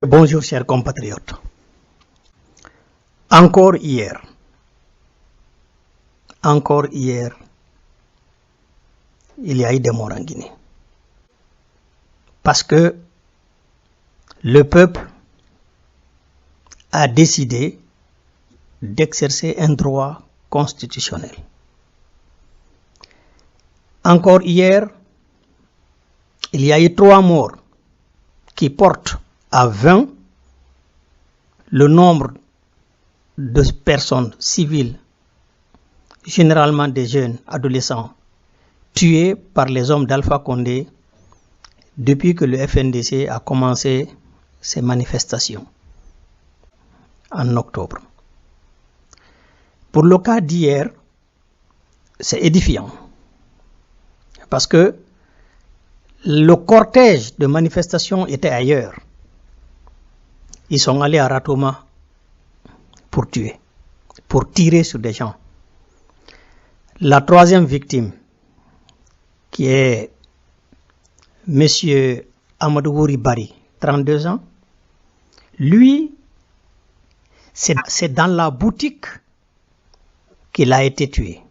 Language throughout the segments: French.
Bonjour chers compatriotes. Encore hier, il y a eu des morts en Guinée. Parce que le peuple a décidé d'exercer un droit constitutionnel. Encore hier, il y a eu 3 morts qui portent à 20 le nombre de personnes civiles, généralement des jeunes adolescents, tués par les hommes d'Alpha Condé depuis que le FNDC a commencé ses manifestations en octobre. Pour le cas d'hier, c'est édifiant parce que le cortège de manifestations était ailleurs. Ils sont allés à Ratoma pour tuer, pour tirer sur des gens. La 3e victime, qui est M. Amadou Wouri Bari, 32 ans, lui, c'est dans la boutique qu'il a été tué.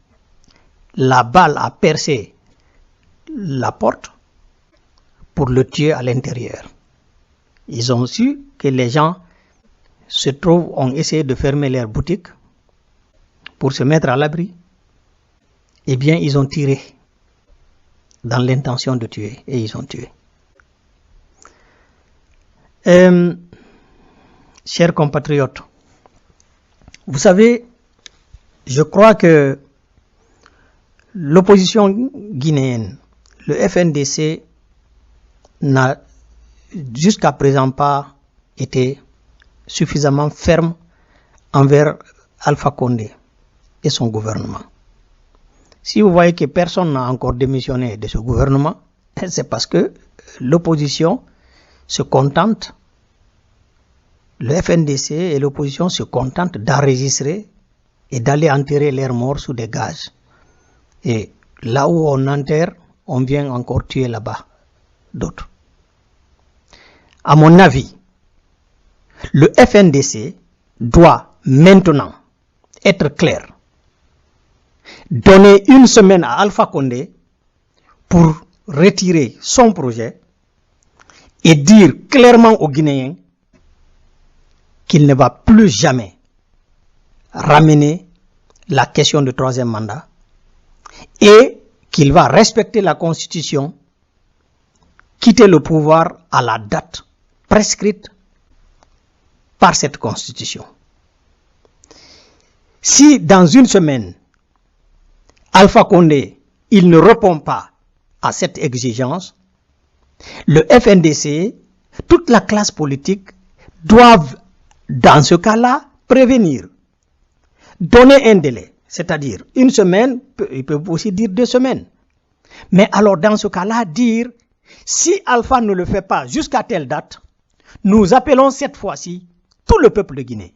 La balle a percé la porte pour le tuer à l'intérieur. Ils ont su que les gens ont essayé de fermer leur boutique pour se mettre à l'abri. Eh bien, ils ont tiré dans l'intention de tuer et ils ont tué. Chers compatriotes, vous savez, je crois que l'opposition guinéenne, le FNDC, n'a jusqu'à présent pas été suffisamment ferme envers Alpha Condé et son gouvernement. Si vous voyez que personne n'a encore démissionné de ce gouvernement, c'est parce que l'opposition se contente, le FNDC et l'opposition se contentent d'enregistrer et d'aller enterrer leurs morts sous des gages. Et là où on enterre, on vient encore tuer là-bas d'autres. À mon avis, le FNDC doit maintenant être clair, donner 1 semaine à Alpha Condé pour retirer son projet et dire clairement aux Guinéens qu'il ne va plus jamais ramener la question du 3e mandat et qu'il va respecter la Constitution, quitter le pouvoir à la date prescrite par cette Constitution. Si dans 1 semaine, Alpha Condé, il ne répond pas à cette exigence, le FNDC, toute la classe politique doivent, dans ce cas-là, prévenir, donner un délai, c'est-à-dire 1 semaine, il peut aussi dire 2 semaines. Mais alors, dans ce cas-là, dire, si Alpha ne le fait pas jusqu'à telle date, nous appelons cette fois-ci tout le peuple de Guinée,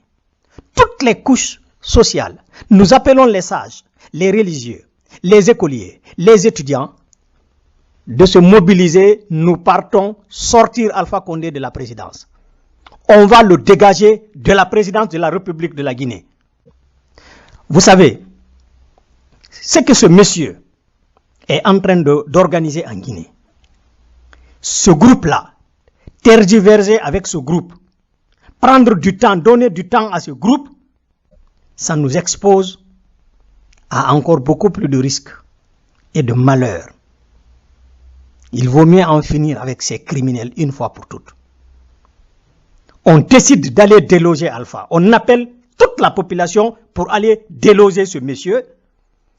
toutes les couches sociales. Nous appelons les sages, les religieux, les écoliers, les étudiants de se mobiliser. Nous partons sortir Alpha Condé de la présidence. On va le dégager de la présidence de la République de la Guinée. Vous savez, ce que ce monsieur est en train d'organiser en Guinée, ce groupe-là, tergiverser avec ce groupe, prendre du temps, donner du temps à ce groupe, ça nous expose à encore beaucoup plus de risques et de malheurs. Il vaut mieux en finir avec ces criminels une fois pour toutes. On décide d'aller déloger Alpha. On appelle toute la population pour aller déloger ce monsieur.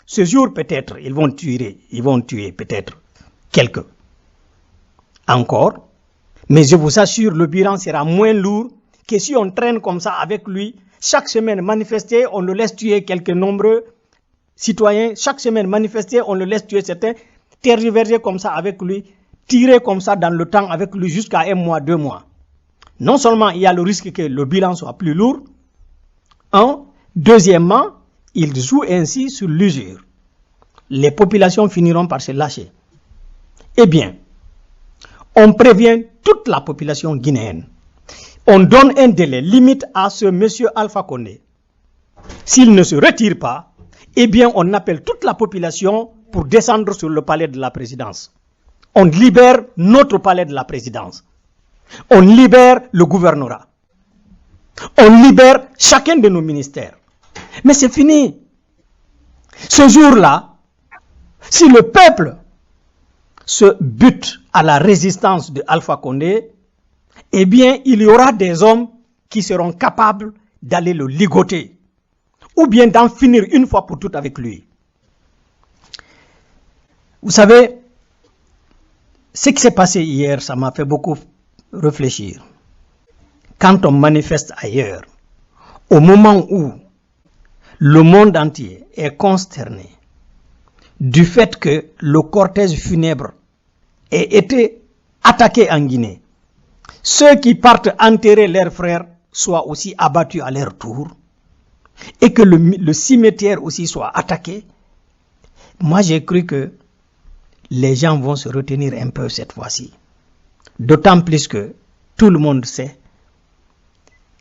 Ce jour, peut-être, ils vont tuer peut-être quelques encore. Mais je vous assure, le bilan sera moins lourd que si on traîne comme ça avec lui. Chaque semaine manifester, on le laisse tuer quelques nombreux citoyens. Chaque semaine manifester, on le laisse tuer certains. Tergiverser comme ça avec lui. Tirer comme ça dans le temps avec lui jusqu'à 1 mois, 2 mois. Non seulement il y a le risque que le bilan soit plus lourd. Deuxièmement, il joue ainsi sur l'usure. Les populations finiront par se lâcher. Eh bien, on prévient toute la population guinéenne. on donne un délai limite à ce monsieur Alpha Condé. S'il ne se retire pas, eh bien on appelle toute la population pour descendre sur le palais de la présidence. On libère notre palais de la présidence. On libère le gouvernorat. On libère chacun de nos ministères. Mais c'est fini. Ce jour-là, si le peuple se bute à la résistance de Alpha Condé, eh bien, il y aura des hommes qui seront capables d'aller le ligoter ou bien d'en finir une fois pour toutes avec lui. Vous savez, ce qui s'est passé hier, ça m'a fait beaucoup réfléchir. Quand on manifeste ailleurs, au moment où le monde entier est consterné du fait que le cortège funèbre ait été attaqué en Guinée, ceux qui partent enterrer leurs frères soient aussi abattus à leur tour, et que le cimetière aussi soit attaqué, moi j'ai cru que les gens vont se retenir un peu cette fois-ci. D'autant plus que tout le monde sait,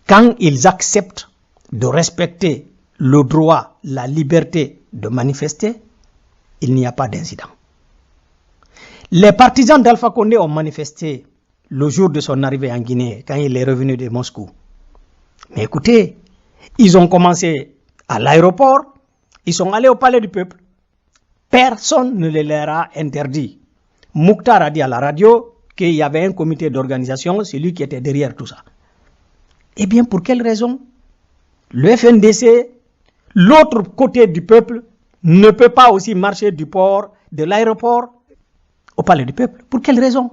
quand ils acceptent de respecter le droit, la liberté de manifester, il n'y a pas d'incident. Les partisans d'Alpha Condé ont manifesté le jour de son arrivée en Guinée, quand il est revenu de Moscou. Mais écoutez, ils ont commencé à l'aéroport, ils sont allés au palais du peuple. Personne ne les leur a interdit. Mouktar a dit à la radio qu'il y avait un comité d'organisation, c'est lui qui était derrière tout ça. Eh bien, pour quelle raison? Le FNDC, l'autre côté du peuple, ne peut pas aussi marcher du port, de l'aéroport, au palais du peuple. Pour quelle raison?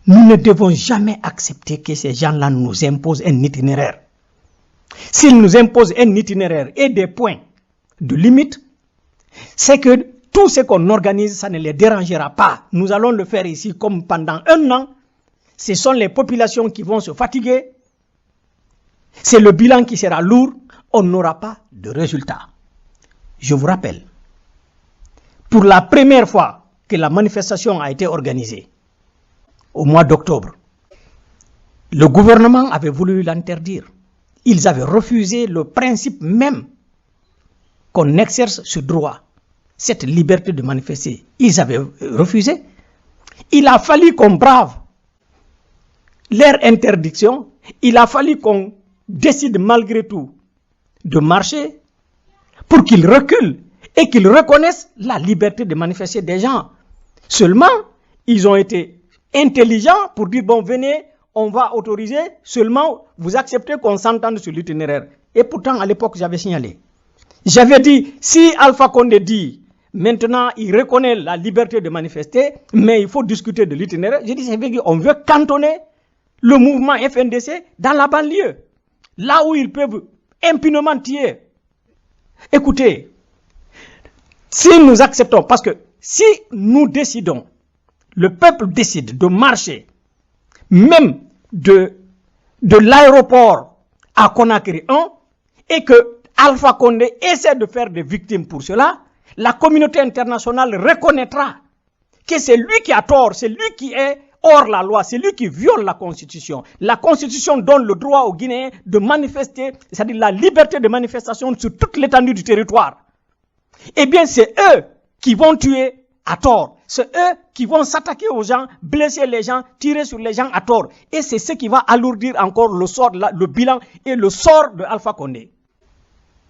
Nous ne devons jamais accepter que ces gens-là nous imposent un itinéraire. S'ils nous imposent un itinéraire et des points de limite, c'est que tout ce qu'on organise, ça ne les dérangera pas. Nous allons le faire ici comme pendant un an. Ce sont les populations qui vont se fatiguer. C'est le bilan qui sera lourd. On n'aura pas de résultat. Je vous rappelle, pour la première fois que la manifestation a été organisée, au mois d'octobre, le gouvernement avait voulu l'interdire. Ils avaient refusé le principe même qu'on exerce ce droit, cette liberté de manifester. Ils avaient refusé. Il a fallu qu'on brave leur interdiction. Il a fallu qu'on décide malgré tout de marcher pour qu'ils reculent et qu'ils reconnaissent la liberté de manifester des gens. Seulement, ils ont été intelligents pour dire, bon, venez, on va autoriser, seulement vous acceptez qu'on s'entende sur l'itinéraire. Et pourtant, à l'époque, j'avais signalé. J'avais dit, si Alpha Condé dit, maintenant, il reconnaît la liberté de manifester, mais il faut discuter de l'itinéraire, j'ai dit, on veut cantonner le mouvement FNDC dans la banlieue, là où ils peuvent impunément tuer. Écoutez, si nous acceptons, parce que si nous décidons, le peuple décide de marcher, même de l'aéroport à Conakry 1, et que Alpha Condé essaie de faire des victimes pour cela, la communauté internationale reconnaîtra que c'est lui qui a tort, c'est lui qui est hors la loi, c'est lui qui viole la Constitution. La Constitution donne le droit aux Guinéens de manifester, c'est-à-dire la liberté de manifestation sur toute l'étendue du territoire. Eh bien, c'est eux qui vont tuer à tort. C'est eux qui vont s'attaquer aux gens, blesser les gens, tirer sur les gens à tort. Et c'est ce qui va alourdir encore le sort, le bilan et le sort de Alpha Condé.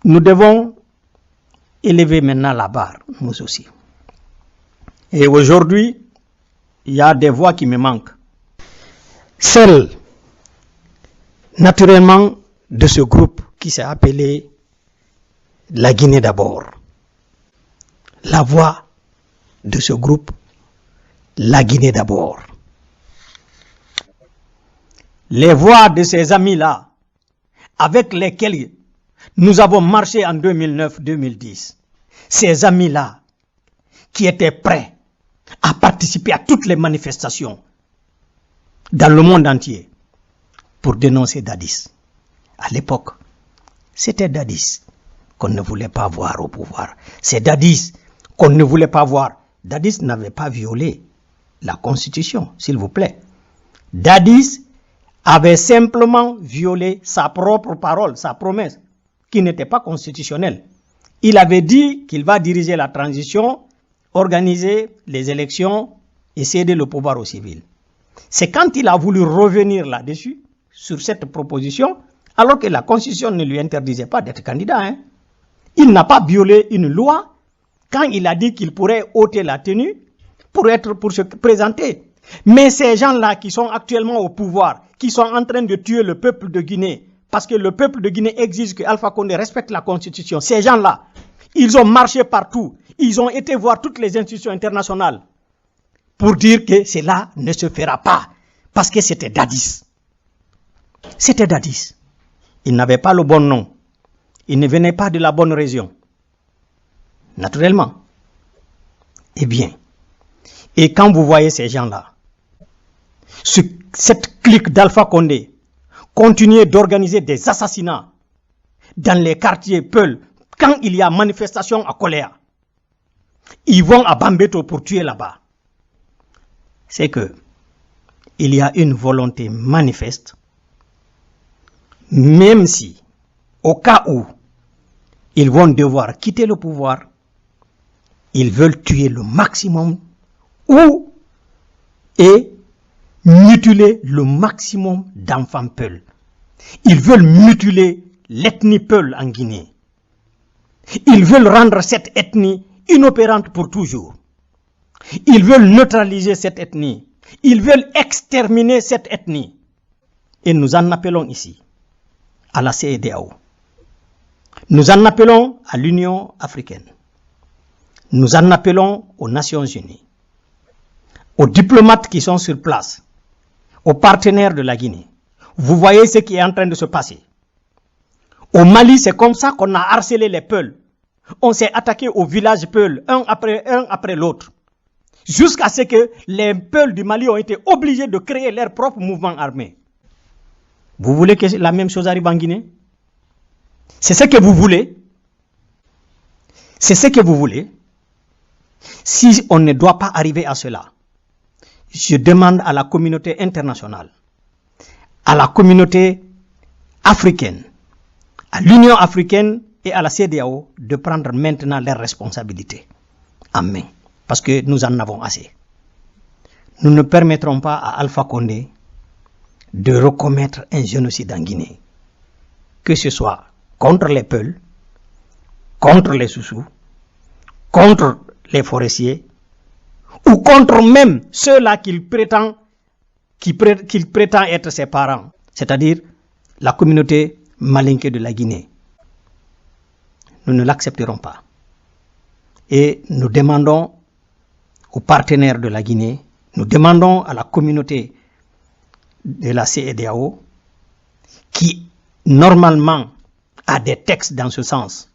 Nous devons élever maintenant la barre, nous aussi. Et aujourd'hui, il y a des voix qui me manquent. Celle, naturellement, de ce groupe qui s'est appelé la Guinée d'abord. La voix de ce groupe, la Guinée d'abord. Les voix de ces amis-là, avec lesquels nous avons marché en 2009-2010, ces amis-là qui étaient prêts à participer à toutes les manifestations dans le monde entier pour dénoncer Dadis. À l'époque, c'était Dadis qu'on ne voulait pas voir au pouvoir. C'est Dadis qu'on ne voulait pas voir. Dadis n'avait pas violé la Constitution, s'il vous plaît. Dadis avait simplement violé sa propre parole, sa promesse, qui n'était pas constitutionnelle. Il avait dit qu'il va diriger la transition, organiser les élections et céder le pouvoir aux civils. C'est quand il a voulu revenir là-dessus, sur cette proposition, alors que la Constitution ne lui interdisait pas d'être candidat. Il n'a pas violé une loi quand il a dit qu'il pourrait ôter la tenue pour se présenter. Mais ces gens-là qui sont actuellement au pouvoir, qui sont en train de tuer le peuple de Guinée, parce que le peuple de Guinée exige que Alpha Condé respecte la Constitution, ces gens-là, ils ont marché partout, ils ont été voir toutes les institutions internationales pour dire que cela ne se fera pas, parce que c'était Dadis. C'était Dadis. Il n'avait pas le bon nom. Il ne venait pas de la bonne région. Naturellement. Eh bien, et quand vous voyez ces gens-là, cette clique d'Alpha Condé continuer d'organiser des assassinats dans les quartiers Peul, quand il y a manifestation à colère, ils vont à Bambeto pour tuer là-bas. C'est que il y a une volonté manifeste, même si, au cas où ils vont devoir quitter le pouvoir, ils veulent tuer le maximum et mutiler le maximum d'enfants Peul. Ils veulent mutiler l'ethnie Peul en Guinée. Ils veulent rendre cette ethnie inopérante pour toujours. Ils veulent neutraliser cette ethnie. Ils veulent exterminer cette ethnie. Et nous en appelons ici à la CEDEAO. Nous en appelons à l'Union africaine. Nous en appelons aux Nations unies, aux diplomates qui sont sur place, aux partenaires de la Guinée. Vous voyez ce qui est en train de se passer. Au Mali, c'est comme ça qu'on a harcelé les Peuls. On s'est attaqué aux villages Peuls, un après l'autre. Jusqu'à ce que les Peuls du Mali ont été obligés de créer leur propre mouvement armé. Vous voulez que la même chose arrive en Guinée? C'est ce que vous voulez? C'est ce que vous voulez? Si on ne doit pas arriver à cela, je demande à la communauté internationale, à la communauté africaine, à l'Union africaine et à la CEDEAO de prendre maintenant leurs responsabilités en main. Parce que nous en avons assez. Nous ne permettrons pas à Alpha Condé de recommettre un génocide en Guinée. Que ce soit contre les Peuls, contre les Soussous, contre les forestiers, ou contre même ceux-là qu'il prétend être ses parents, c'est-à-dire la communauté malinké de la Guinée. Nous ne l'accepterons pas. Et nous demandons aux partenaires de la Guinée, nous demandons à la communauté de la CEDEAO, qui normalement a des textes dans ce sens,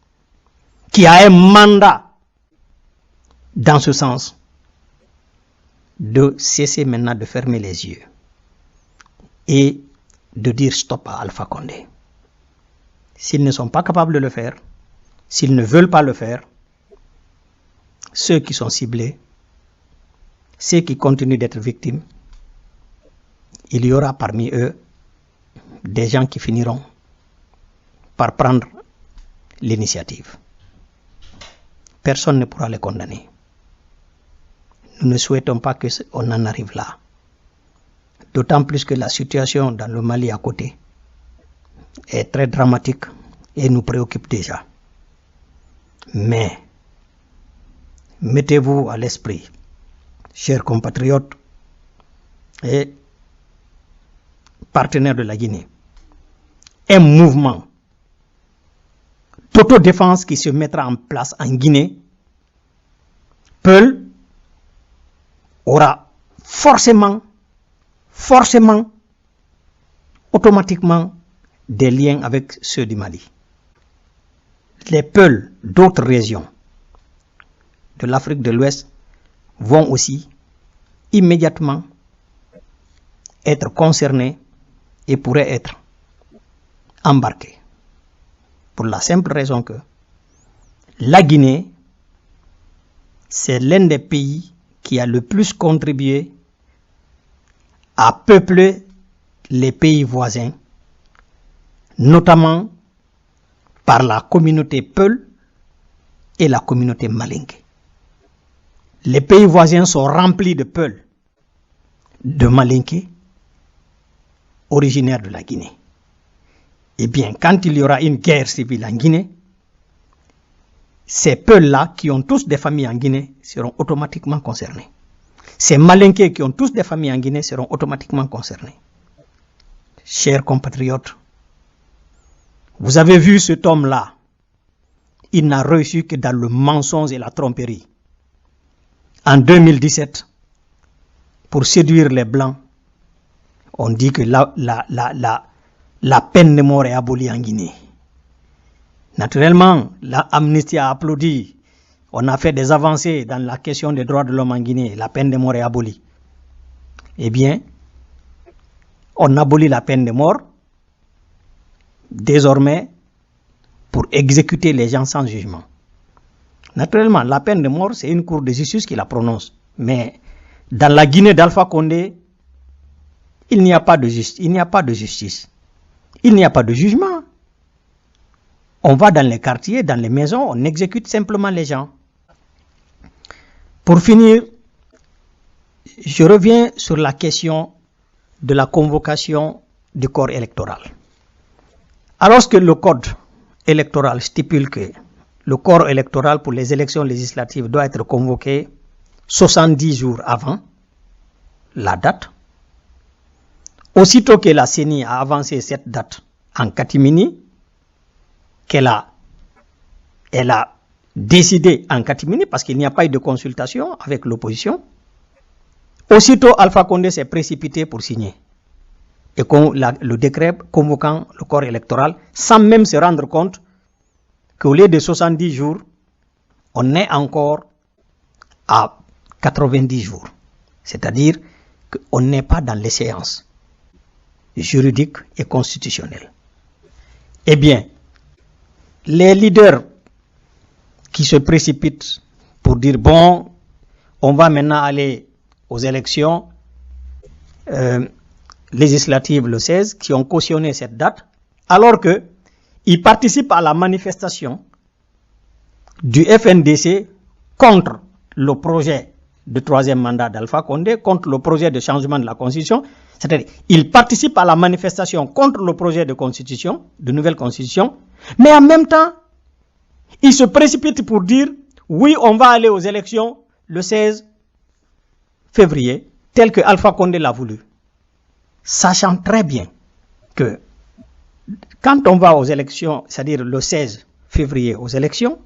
qui a un mandat dans ce sens, de cesser maintenant de fermer les yeux et de dire stop à Alpha Condé. S'ils ne sont pas capables de le faire, s'ils ne veulent pas le faire, ceux qui sont ciblés, ceux qui continuent d'être victimes, il y aura parmi eux des gens qui finiront par prendre l'initiative. Personne ne pourra les condamner. Nous ne souhaitons pas qu'on en arrive là. D'autant plus que la situation dans le Mali à côté est très dramatique et nous préoccupe déjà. Mais mettez-vous à l'esprit, chers compatriotes et partenaires de la Guinée, un mouvement d'autodéfense qui se mettra en place en Guinée aura forcément, automatiquement des liens avec ceux du Mali. Les Peuls d'autres régions de l'Afrique de l'Ouest vont aussi immédiatement être concernés et pourraient être embarqués. Pour la simple raison que la Guinée, c'est l'un des pays qui a le plus contribué à peupler les pays voisins, notamment par la communauté Peul et la communauté Malinké. Les pays voisins sont remplis de Peul, de Malinké, originaires de la Guinée. Eh bien, quand il y aura une guerre civile en Guinée, ces Peuls-là, qui ont tous des familles en Guinée, seront automatiquement concernés. Ces Malinké qui ont tous des familles en Guinée seront automatiquement concernés. Chers compatriotes, vous avez vu cet homme-là, il n'a réussi que dans le mensonge et la tromperie. En 2017, pour séduire les Blancs, on dit que la peine de mort est abolie en Guinée. Naturellement, l'Amnesty a applaudi. On a fait des avancées dans la question des droits de l'homme en Guinée. La peine de mort est abolie. Eh bien, on abolit la peine de mort désormais pour exécuter les gens sans jugement. Naturellement, la peine de mort, c'est une cour de justice qui la prononce. Mais dans la Guinée d'Alpha Condé, il n'y a pas de justice. Il n'y a pas de justice. Il n'y a pas de jugement. On va dans les quartiers, dans les maisons, on exécute simplement les gens. Pour finir, je reviens sur la question de la convocation du corps électoral. Alors que le code électoral stipule que le corps électoral pour les élections législatives doit être convoqué 70 jours avant la date, aussitôt que la CENI a avancé cette date en catimini, elle a décidé en catimini parce qu'il n'y a pas eu de consultation avec l'opposition, aussitôt Alpha Condé s'est précipité pour signer et le décret convoquant le corps électoral sans même se rendre compte qu'au lieu de 70 jours, on est encore à 90 jours. C'est-à-dire qu'on n'est pas dans l'échéance juridique et constitutionnelle. Eh bien, les leaders qui se précipitent pour dire bon, on va maintenant aller aux élections législatives le 16, qui ont cautionné cette date, alors qu'ils participent à la manifestation du FNDC contre le projet de troisième mandat d'Alpha Condé, contre le projet de changement de la Constitution. C'est-à-dire, ils participent à la manifestation contre le projet de constitution, de nouvelle constitution, mais en même temps, ils se précipitent pour dire oui, on va aller aux élections le 16 février, tel que Alpha Condé l'a voulu. Sachant très bien que quand on va aux élections, c'est-à-dire le 16 février aux élections,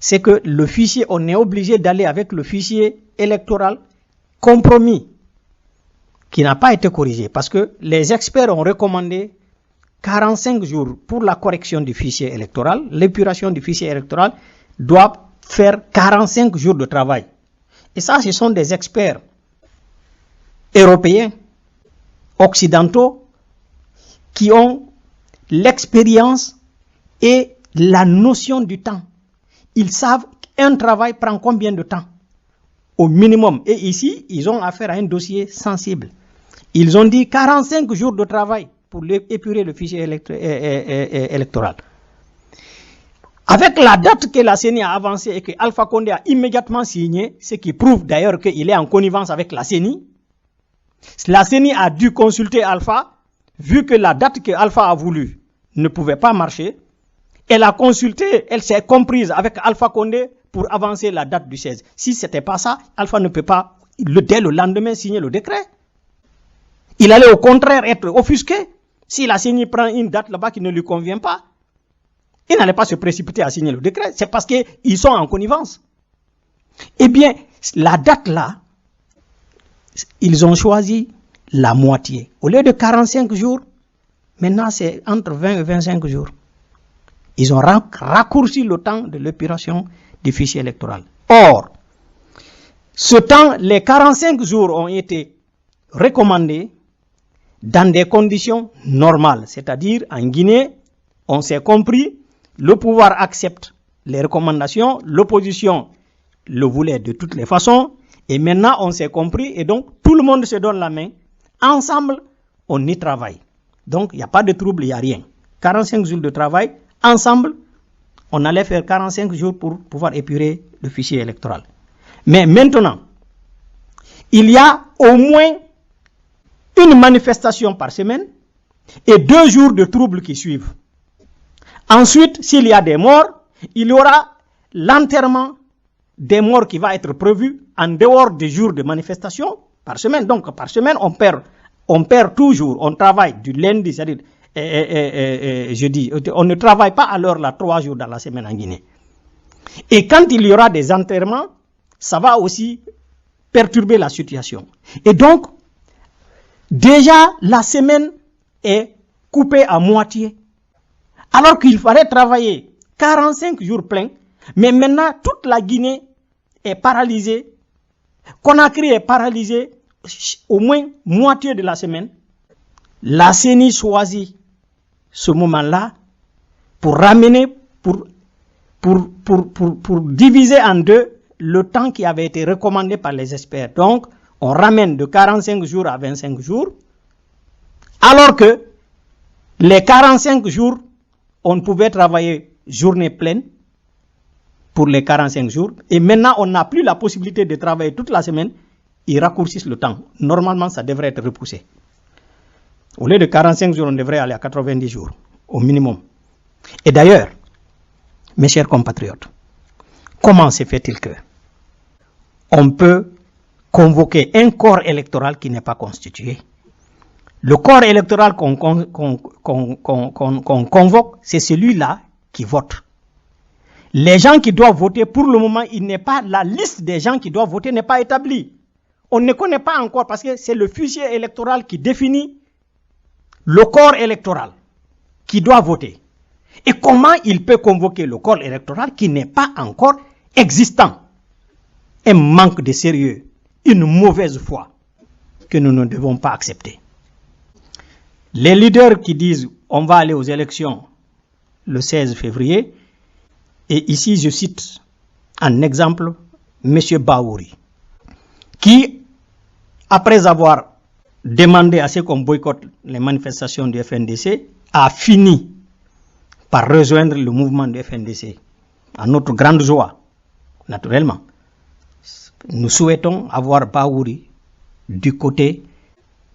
c'est que le fichier, on est obligé d'aller avec le fichier électoral compromis, qui n'a pas été corrigé, parce que les experts ont recommandé 45 jours pour la correction du fichier électoral. L'épuration du fichier électoral doit faire 45 jours de travail. Et ça, ce sont des experts européens, occidentaux, qui ont l'expérience et la notion du temps. Ils savent qu'un travail prend combien de temps au minimum. Et ici, ils ont affaire à un dossier sensible. Ils ont dit 45 jours de travail pour épurer le fichier électoral. Avec la date que la CENI a avancée et que Alpha Condé a immédiatement signé, ce qui prouve d'ailleurs qu'il est en connivence avec la CENI a dû consulter Alpha, vu que la date que Alpha a voulu ne pouvait pas marcher. Elle a consulté, elle s'est comprise avec Alpha Condé pour avancer la date du 16. Si ce n'était pas ça, Alpha ne peut pas, dès le lendemain, signer le décret. Il allait au contraire être offusqué. Si la CENI prend une date là-bas qui ne lui convient pas, il n'allait pas se précipiter à signer le décret. C'est parce qu'ils sont en connivence. Eh bien, la date là, ils ont choisi la moitié. Au lieu de 45 jours, maintenant c'est entre 20 et 25 jours. Ils ont raccourci le temps de l'épuration du fichier électoral. Or, ce temps, les 45 jours ont été recommandés dans des conditions normales. C'est-à-dire, en Guinée, on s'est compris, le pouvoir accepte les recommandations, l'opposition le voulait de toutes les façons, et maintenant on s'est compris, et donc tout le monde se donne la main. Ensemble, on y travaille. Donc, il n'y a pas de trouble, il n'y a rien. 45 jours de travail, ensemble, on allait faire 45 jours pour pouvoir épurer le fichier électoral. Mais maintenant, il y a au moins une manifestation par semaine et 2 jours de troubles qui suivent. Ensuite, s'il y a des morts, il y aura l'enterrement des morts qui va être prévu en dehors des jours de manifestation par semaine. Donc, par semaine, on perd toujours, on travaille du lundi, c'est-à-dire jeudi. On ne travaille pas alors là 3 jours dans la semaine en Guinée. Et quand il y aura des enterrements, ça va aussi perturber la situation. Et donc, déjà, la semaine est coupée à moitié. Alors qu'il fallait travailler 45 jours pleins, mais maintenant, toute la Guinée est paralysée. Conakry est paralysée au moins moitié de la semaine. La CENI choisit ce moment-là pour ramener, pour diviser en deux le temps qui avait été recommandé par les experts. Donc, on ramène de 45 jours à 25 jours, alors que les 45 jours, on pouvait travailler journée pleine pour les 45 jours, et maintenant on n'a plus la possibilité de travailler toute la semaine, ils raccourcissent le temps. Normalement, ça devrait être repoussé. Au lieu de 45 jours, on devrait aller à 90 jours, au minimum. Et d'ailleurs, mes chers compatriotes, comment se fait-il que on peut convoquer un corps électoral qui n'est pas constitué? Le corps électoral qu'on convoque, c'est celui-là qui vote. Les gens qui doivent voter, pour le moment, la liste des gens qui doivent voter n'est pas établie. On ne connaît pas encore parce que c'est le fichier électoral qui définit le corps électoral qui doit voter. Et comment il peut convoquer le corps électoral qui n'est pas encore existant? Un manque de sérieux, une mauvaise foi que nous ne devons pas accepter. Les leaders qui disent on va aller aux élections le 16 février, et ici je cite en exemple M. Bahouri, qui, après avoir demandé à ce qu'on boycotte les manifestations du FNDC, a fini par rejoindre le mouvement du FNDC. À notre grande joie, naturellement. Nous souhaitons avoir Bahouri du côté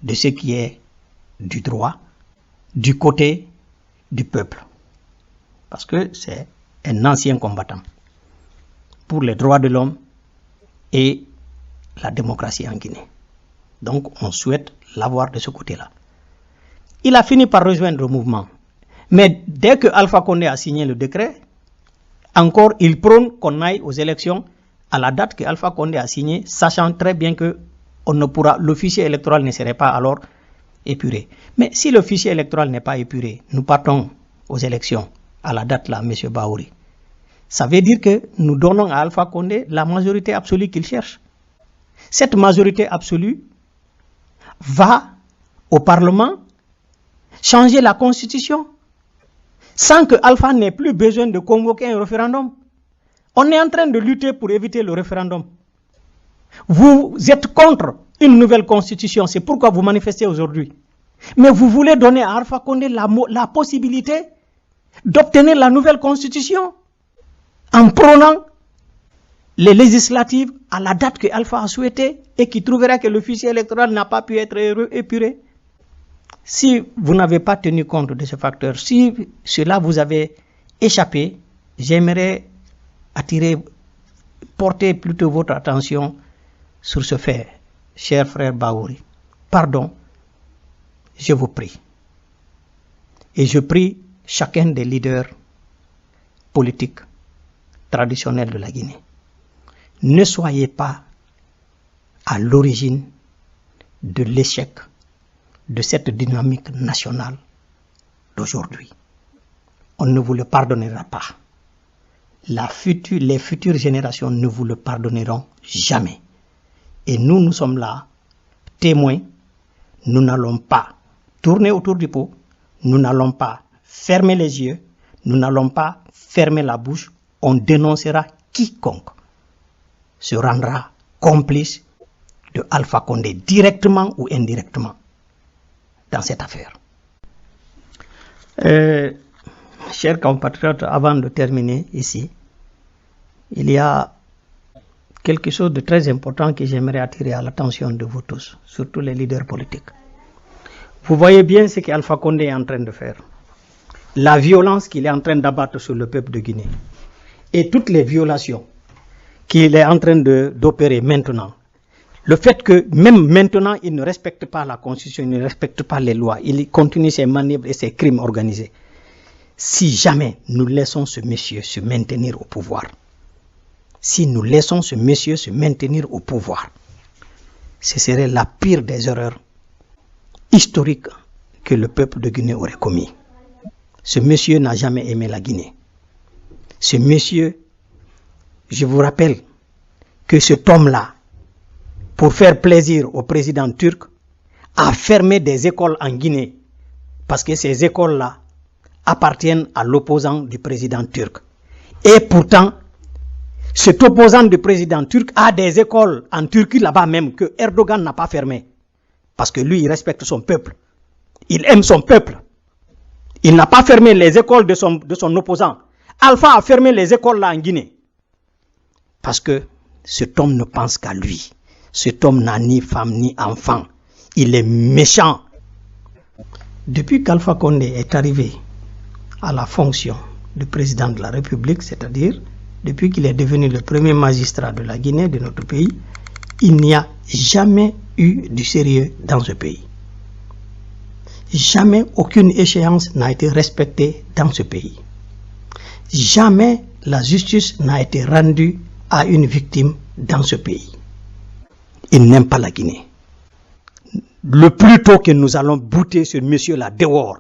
de ce qui est du droit, du côté du peuple. Parce que c'est un ancien combattant pour les droits de l'homme et la démocratie en Guinée. Donc on souhaite l'avoir de ce côté-là. Il a fini par rejoindre le mouvement. Mais dès que Alpha Condé a signé le décret, encore il prône qu'on aille aux élections à la date que Alpha Condé a signé, sachant très bien que le fichier électoral ne serait pas alors épuré. Mais si le fichier électoral n'est pas épuré, nous partons aux élections à la date là, M. Bahouri. Ça veut dire que nous donnons à Alpha Condé la majorité absolue qu'il cherche. Cette majorité absolue va au Parlement changer la Constitution sans que Alpha n'ait plus besoin de convoquer un référendum. On est en train de lutter pour éviter le référendum. Vous êtes contre une nouvelle constitution, c'est pourquoi vous manifestez aujourd'hui. Mais vous voulez donner à Alpha Condé la possibilité d'obtenir la nouvelle constitution en prônant les législatives à la date que Alpha a souhaité et qui trouvera que le fichier électoral n'a pas pu être épuré. Si vous n'avez pas tenu compte de ce facteur, si cela vous avait échappé, j'aimerais porter plutôt votre attention sur ce fait, cher frère Bahouri. Pardon, je vous prie. Et je prie chacun des leaders politiques traditionnels de la Guinée. Ne soyez pas à l'origine de l'échec de cette dynamique nationale d'aujourd'hui. On ne vous le pardonnera pas. Les futures générations ne vous le pardonneront jamais. Et nous sommes là, témoins. Nous n'allons pas tourner autour du pot. Nous n'allons pas fermer les yeux. Nous n'allons pas fermer la bouche. On dénoncera quiconque se rendra complice de Alpha Condé, directement ou indirectement, dans cette affaire. Chers compatriotes, avant de terminer ici, il y a quelque chose de très important que j'aimerais attirer à l'attention de vous tous, surtout les leaders politiques. Vous voyez bien ce qu'Alpha Condé est en train de faire. La violence qu'il est en train d'abattre sur le peuple de Guinée. Et toutes les violations qu'il est en train d'opérer maintenant. Le fait que même maintenant, il ne respecte pas la Constitution, il ne respecte pas les lois, il continue ses manœuvres et ses crimes organisés. Si jamais nous laissons ce monsieur se maintenir au pouvoir, si nous laissons ce monsieur se maintenir au pouvoir, ce serait la pire des erreurs historiques que le peuple de Guinée aurait commis. Ce monsieur n'a jamais aimé la Guinée. Ce monsieur, je vous rappelle que cet homme-là, pour faire plaisir au président turc, a fermé des écoles en Guinée, parce que ces écoles-là appartiennent à l'opposant du président turc. Et pourtant, cet opposant du président turc a des écoles en Turquie là-bas même que Erdogan n'a pas fermées. Parce que lui, il respecte son peuple. Il aime son peuple. Il n'a pas fermé les écoles de son opposant. Alpha a fermé les écoles là en Guinée. Parce que cet homme ne pense qu'à lui. Cet homme n'a ni femme ni enfant. Il est méchant. Depuis qu'Alpha Condé est arrivé à la fonction de président de la République, c'est-à-dire depuis qu'il est devenu le premier magistrat de la Guinée, de notre pays, il n'y a jamais eu du sérieux dans ce pays. Jamais aucune échéance n'a été respectée dans ce pays. Jamais la justice n'a été rendue à une victime dans ce pays. Il n'aime pas la Guinée. Le plus tôt que nous allons bouter ce monsieur-là dehors,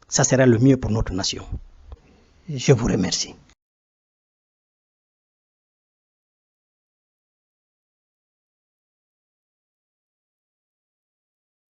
ça sera le mieux pour notre nation. Je vous remercie.